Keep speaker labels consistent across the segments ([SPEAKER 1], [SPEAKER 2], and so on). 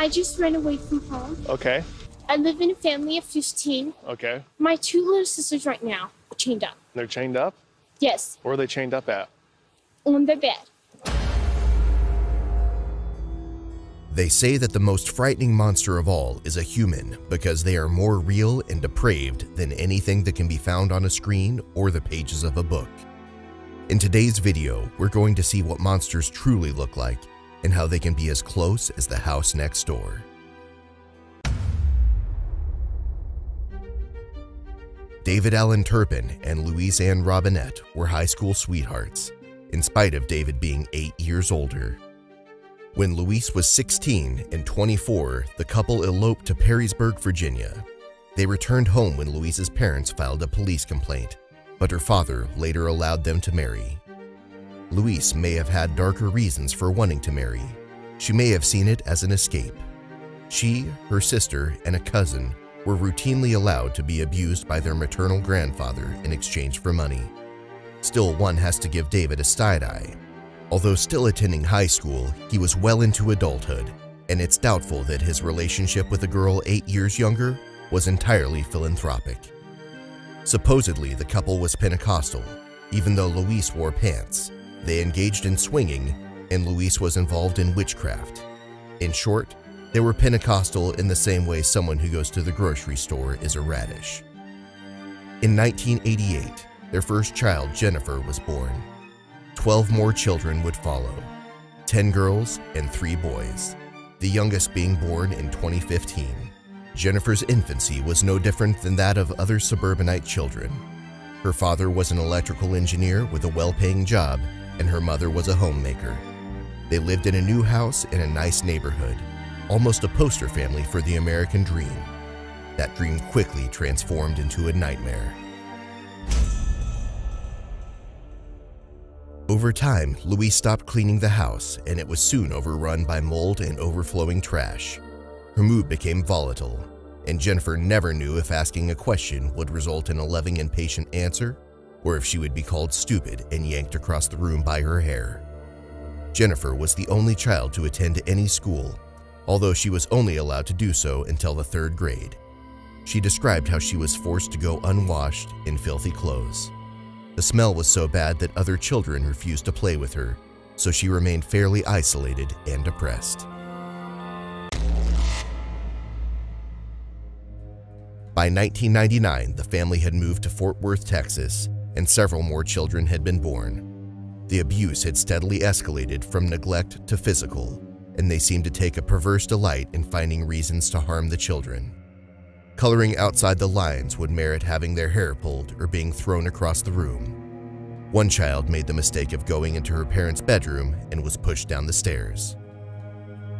[SPEAKER 1] I just ran away from home.
[SPEAKER 2] Okay.
[SPEAKER 1] I live in a family of 15.
[SPEAKER 2] Okay.
[SPEAKER 1] My 2 little sisters right now are chained up.
[SPEAKER 2] They're chained up?
[SPEAKER 1] Yes.
[SPEAKER 2] Where are they chained up at?
[SPEAKER 1] On their bed.
[SPEAKER 3] They say that the most frightening monster of all is a human because they are more real and depraved than anything that can be found on a screen or the pages of a book. In today's video, we're going to see what monsters truly look like and how they can be as close as the house next door. David Allen Turpin and Louise Ann Robinette were high school sweethearts, in spite of David being 8 years older. When Louise was 16 and 24, the couple eloped to Perrysburg, Virginia. They returned home when Louise's parents filed a police complaint, but her father later allowed them to marry. Louise may have had darker reasons for wanting to marry. She may have seen it as an escape. She, her sister, and a cousin were routinely allowed to be abused by their maternal grandfather in exchange for money. Still, one has to give David a side eye. Although still attending high school, he was well into adulthood, and it's doubtful that his relationship with a girl 8 years younger was entirely philanthropic. Supposedly, the couple was Pentecostal, even though Louise wore pants. They engaged in swinging, and Louise was involved in witchcraft. In short, they were Pentecostal in the same way someone who goes to the grocery store is a radish. In 1988, their first child, Jennifer, was born. 12 more children would follow, 10 girls and 3 boys, the youngest being born in 2015. Jennifer's infancy was no different than that of other suburbanite children. Her father was an electrical engineer with a well-paying job, and her mother was a homemaker. They lived in a new house in a nice neighborhood, almost a poster family for the American dream. That dream quickly transformed into a nightmare. Over time, Louise stopped cleaning the house, and it was soon overrun by mold and overflowing trash. Her mood became volatile, and Jennifer never knew if asking a question would result in a loving and patient answer, or if she would be called stupid and yanked across the room by her hair. Jennifer was the only child to attend any school, although she was only allowed to do so until the 3rd grade. She described how she was forced to go unwashed in filthy clothes. The smell was so bad that other children refused to play with her, so she remained fairly isolated and depressed. By 1999, the family had moved to Fort Worth, Texas, and several more children had been born. The abuse had steadily escalated from neglect to physical, and they seemed to take a perverse delight in finding reasons to harm the children. Coloring outside the lines would merit having their hair pulled or being thrown across the room. One child made the mistake of going into her parents' bedroom and was pushed down the stairs.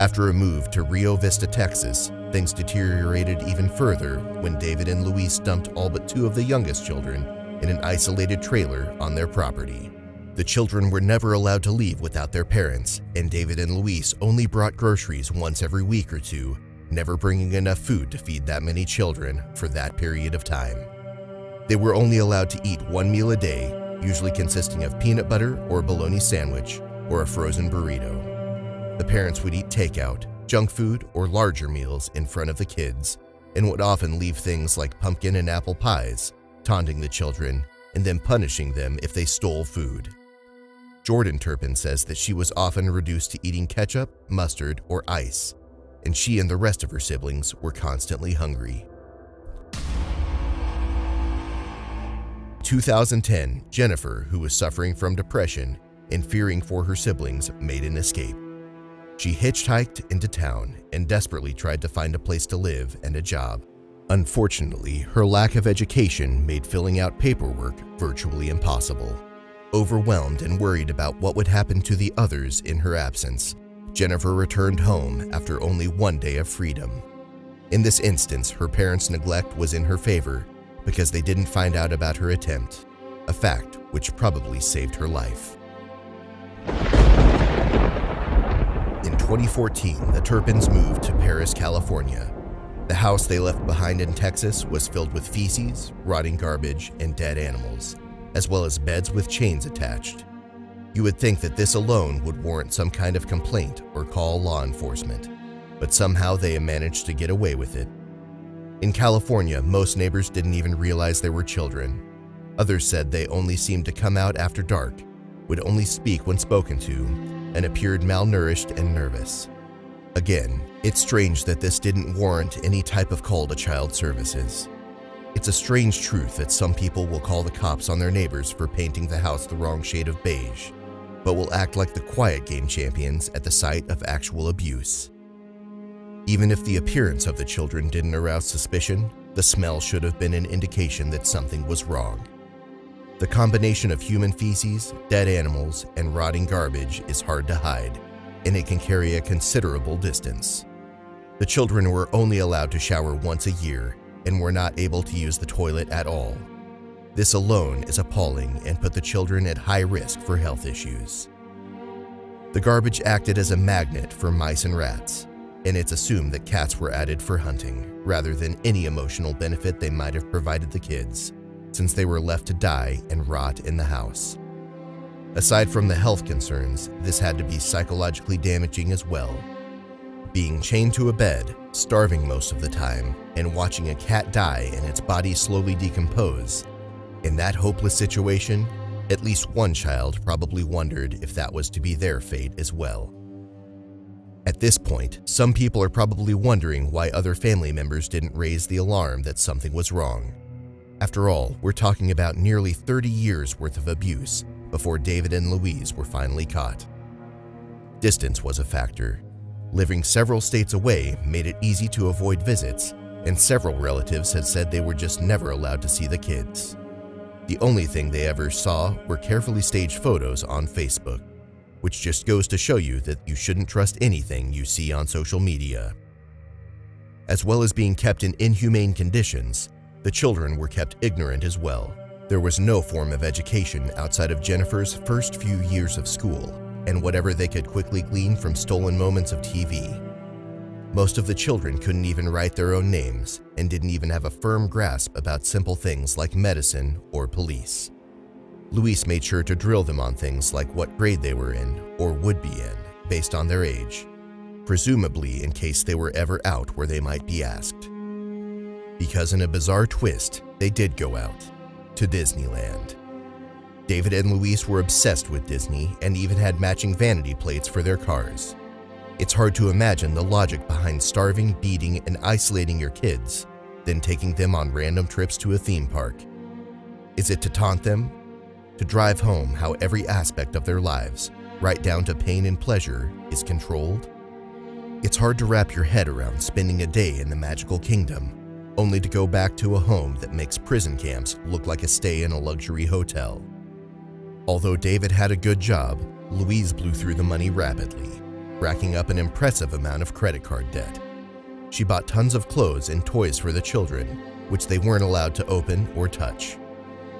[SPEAKER 3] After a move to Rio Vista, Texas, things deteriorated even further when David and Louise dumped all but 2 of the youngest children in an isolated trailer on their property. The children were never allowed to leave without their parents, and David and Louise only brought groceries once every week or 2, never bringing enough food to feed that many children for that period of time. They were only allowed to eat 1 meal a day, usually consisting of peanut butter or bologna sandwich or a frozen burrito. The parents would eat takeout, junk food, or larger meals in front of the kids, and would often leave things like pumpkin and apple pies, taunting the children and then punishing them if they stole food. Jordan Turpin says that she was often reduced to eating ketchup, mustard, or ice, and she and the rest of her siblings were constantly hungry. 2010, Jennifer, who was suffering from depression and fearing for her siblings, made an escape. She hitchhiked into town and desperately tried to find a place to live and a job. Unfortunately, her lack of education made filling out paperwork virtually impossible. Overwhelmed and worried about what would happen to the others in her absence, Jennifer returned home after only 1 day of freedom. In this instance, her parents' neglect was in her favor because they didn't find out about her attempt, a fact which probably saved her life. In 2014, the Turpins moved to Paris, California. The house they left behind in Texas was filled with feces, rotting garbage, and dead animals, as well as beds with chains attached. You would think that this alone would warrant some kind of complaint or call law enforcement. but somehow they managed to get away with it. In California, most neighbors didn't even realize there were children. Others said they only seemed to come out after dark, would only speak when spoken to, and appeared malnourished and nervous. Again, it's strange that this didn't warrant any type of call to child services. It's a strange truth that some people will call the cops on their neighbors for painting the house the wrong shade of beige, but will act like the quiet game champions at the sight of actual abuse. Even if the appearance of the children didn't arouse suspicion, the smell should have been an indication that something was wrong. The combination of human feces, dead animals, and rotting garbage is hard to hide, and it can carry a considerable distance. The children were only allowed to shower once a year and were not able to use the toilet at all. This alone is appalling and put the children at high risk for health issues. The garbage acted as a magnet for mice and rats, and it's assumed that cats were added for hunting rather than any emotional benefit they might have provided the kids, since they were left to die and rot in the house. Aside from the health concerns, this had to be psychologically damaging as well. Being chained to a bed, starving most of the time, and watching a cat die and its body slowly decompose. In that hopeless situation, at least one child probably wondered if that was to be their fate as well. At this point, some people are probably wondering why other family members didn't raise the alarm that something was wrong. After all, we're talking about nearly 30 years worth of abuse before David and Louise were finally caught. Distance was a factor. Living several states away made it easy to avoid visits, and several relatives had said they were just never allowed to see the kids. The only thing they ever saw were carefully staged photos on Facebook, which just goes to show you that you shouldn't trust anything you see on social media. As well as being kept in inhumane conditions, the children were kept ignorant as well. There was no form of education outside of Jennifer's first few years of school, and whatever they could quickly glean from stolen moments of TV. Most of the children couldn't even write their own names and didn't even have a firm grasp about simple things like medicine or police. Louise made sure to drill them on things like what grade they were in or would be in based on their age, presumably in case they were ever out where they might be asked. Because in a bizarre twist, they did go out to Disneyland. David and Louise were obsessed with Disney and even had matching vanity plates for their cars. It's hard to imagine the logic behind starving, beating, and isolating your kids, then taking them on random trips to a theme park. Is it to taunt them? To drive home how every aspect of their lives, right down to pain and pleasure, is controlled? It's hard to wrap your head around spending a day in the magical kingdom, only to go back to a home that makes prison camps look like a stay in a luxury hotel. Although David had a good job, Louise blew through the money rapidly, racking up an impressive amount of credit card debt. She bought tons of clothes and toys for the children, which they weren't allowed to open or touch.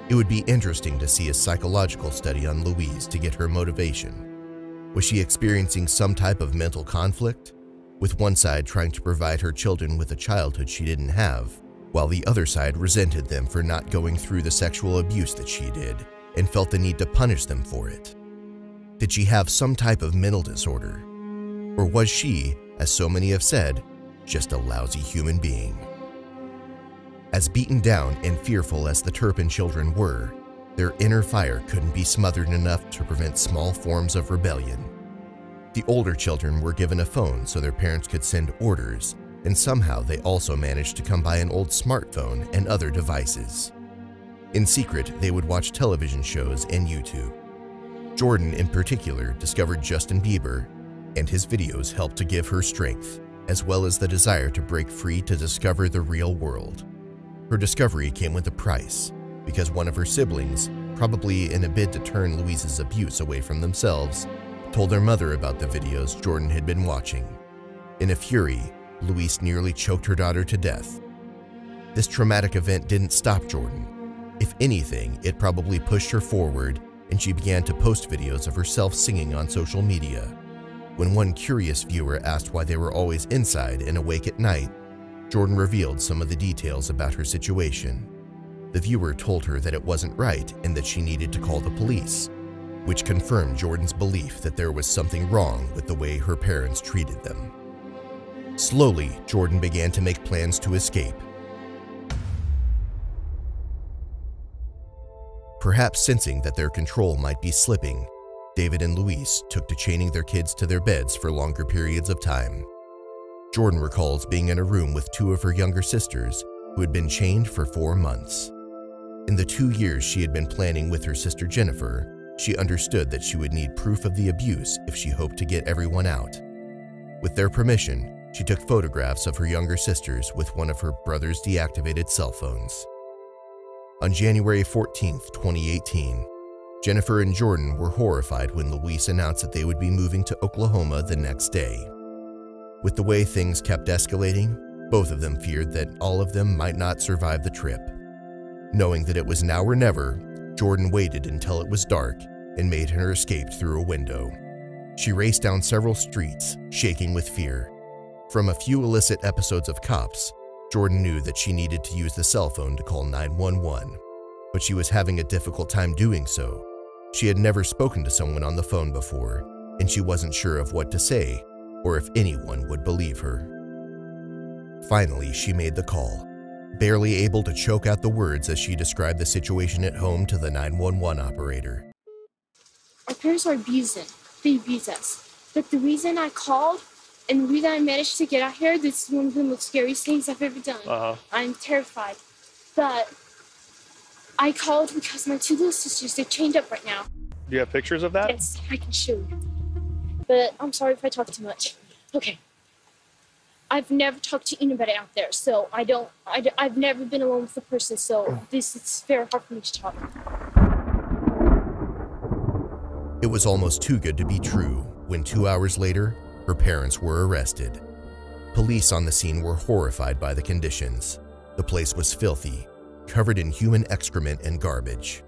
[SPEAKER 3] It would be interesting to see a psychological study on Louise to get her motivation. Was she experiencing some type of mental conflict, with one side trying to provide her children with a childhood she didn't have, while the other side resented them for not going through the sexual abuse that she did, and felt the need to punish them for it? Did she have some type of mental disorder? Or was she, as so many have said, just a lousy human being? As beaten down and fearful as the Turpin children were, their inner fire couldn't be smothered enough to prevent small forms of rebellion. The older children were given a phone so their parents could send orders, and somehow they also managed to come by an old smartphone and other devices. In secret, they would watch television shows and YouTube. Jordan, in particular, discovered Justin Bieber, and his videos helped to give her strength, as well as the desire to break free to discover the real world. Her discovery came with a price, because one of her siblings, probably in a bid to turn Louise's abuse away from themselves, told their mother about the videos Jordan had been watching. In a fury, Louise nearly choked her daughter to death. This traumatic event didn't stop Jordan. If anything, it probably pushed her forward, and she began to post videos of herself singing on social media. When one curious viewer asked why they were always inside and awake at night, Jordan revealed some of the details about her situation. The viewer told her that it wasn't right and that she needed to call the police, which confirmed Jordan's belief that there was something wrong with the way her parents treated them. Slowly, Jordan began to make plans to escape. Perhaps sensing that their control might be slipping, David and Louise took to chaining their kids to their beds for longer periods of time. Jordan recalls being in a room with two of her younger sisters who had been chained for 4 months. In the 2 years she had been planning with her sister Jennifer, she understood that she would need proof of the abuse if she hoped to get everyone out. With their permission, she took photographs of her younger sisters with one of her brother's deactivated cell phones. On January 14, 2018, Jennifer and Jordan were horrified when Louise announced that they would be moving to Oklahoma the next day. With the way things kept escalating, both of them feared that all of them might not survive the trip. Knowing that it was now or never, Jordan waited until it was dark and made her escape through a window. She raced down several streets, shaking with fear. From a few illicit episodes of Cops, Jordan knew that she needed to use the cell phone to call 911, but she was having a difficult time doing so. She had never spoken to someone on the phone before, and she wasn't sure of what to say or if anyone would believe her. Finally, she made the call, barely able to choke out the words as she described the situation at home to the 911 operator.
[SPEAKER 1] Our parents are abusing. They abuse us. But the reason I called and the reason I managed to get out here, this is one of the most scariest things I've ever done. I'm terrified. But I called because my two little sisters, they're chained up right now.
[SPEAKER 2] Do you have pictures of that?
[SPEAKER 1] Yes, I can show you. But I'm sorry if I talk too much. Okay. I've never talked to anybody out there, so I've never been alone with a person, so it's very hard for me to talk.
[SPEAKER 3] It was almost too good to be true when 2 hours later, her parents were arrested. Police on the scene were horrified by the conditions. The place was filthy, covered in human excrement and garbage.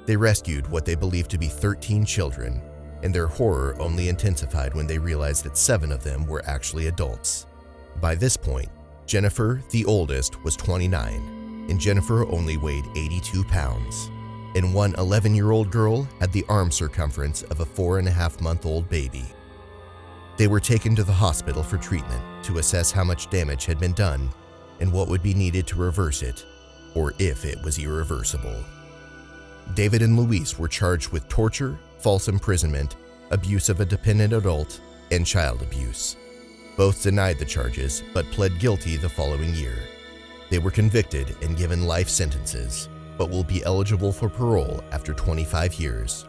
[SPEAKER 3] They rescued what they believed to be 13 children, and their horror only intensified when they realized that 7 of them were actually adults. By this point, Jennifer, the oldest, was 29, and Jennifer only weighed 82 pounds. And one 11-year-old girl had the arm circumference of a 4.5-month-old baby. They were taken to the hospital for treatment to assess how much damage had been done and what would be needed to reverse it, or if it was irreversible. David and Louise were charged with torture, false imprisonment, abuse of a dependent adult, and child abuse. Both denied the charges but pled guilty the following year. They were convicted and given life sentences, but will be eligible for parole after 25 years.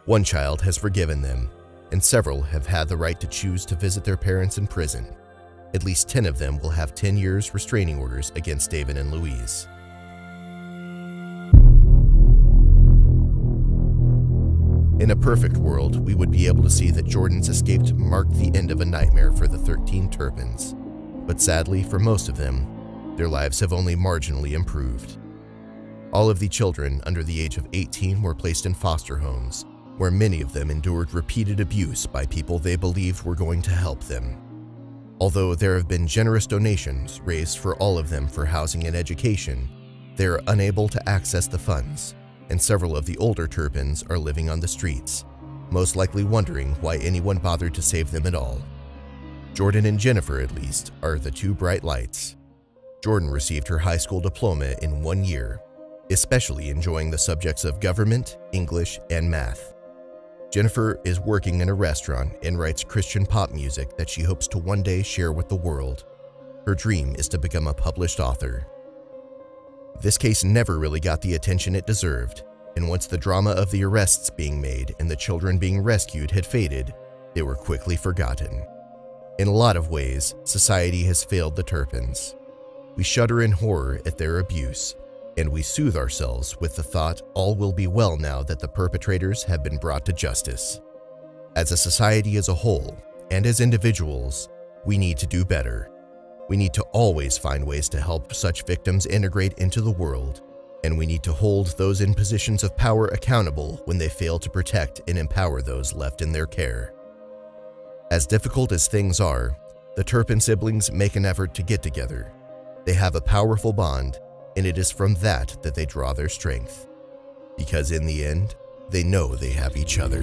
[SPEAKER 3] One child has forgiven them, and several have had the right to choose to visit their parents in prison. At least 10 of them will have 10 years restraining orders against David and Louise. In a perfect world, we would be able to see that Jordan's escape marked the end of a nightmare for the 13 Turpins. But sadly, for most of them, their lives have only marginally improved. All of the children under the age of 18 were placed in foster homes, where many of them endured repeated abuse by people they believed were going to help them. Although there have been generous donations raised for all of them for housing and education, they are unable to access the funds, and several of the older Turpins are living on the streets, most likely wondering why anyone bothered to save them at all. Jordan and Jennifer, at least, are the two bright lights. Jordan received her high school diploma in 1 year, especially enjoying the subjects of government, English, and math. Jennifer is working in a restaurant and writes Christian pop music that she hopes to one day share with the world. Her dream is to become a published author. This case never really got the attention it deserved, and once the drama of the arrests being made and the children being rescued had faded, they were quickly forgotten. In a lot of ways, society has failed the Turpins. We shudder in horror at their abuse, and we soothe ourselves with the thought all will be well now that the perpetrators have been brought to justice. As a society as a whole, and as individuals, we need to do better. We need to always find ways to help such victims integrate into the world, and we need to hold those in positions of power accountable when they fail to protect and empower those left in their care. As difficult as things are, the Turpin siblings make an effort to get together. They have a powerful bond, and it is from that they draw their strength. Because in the end, they know they have each other.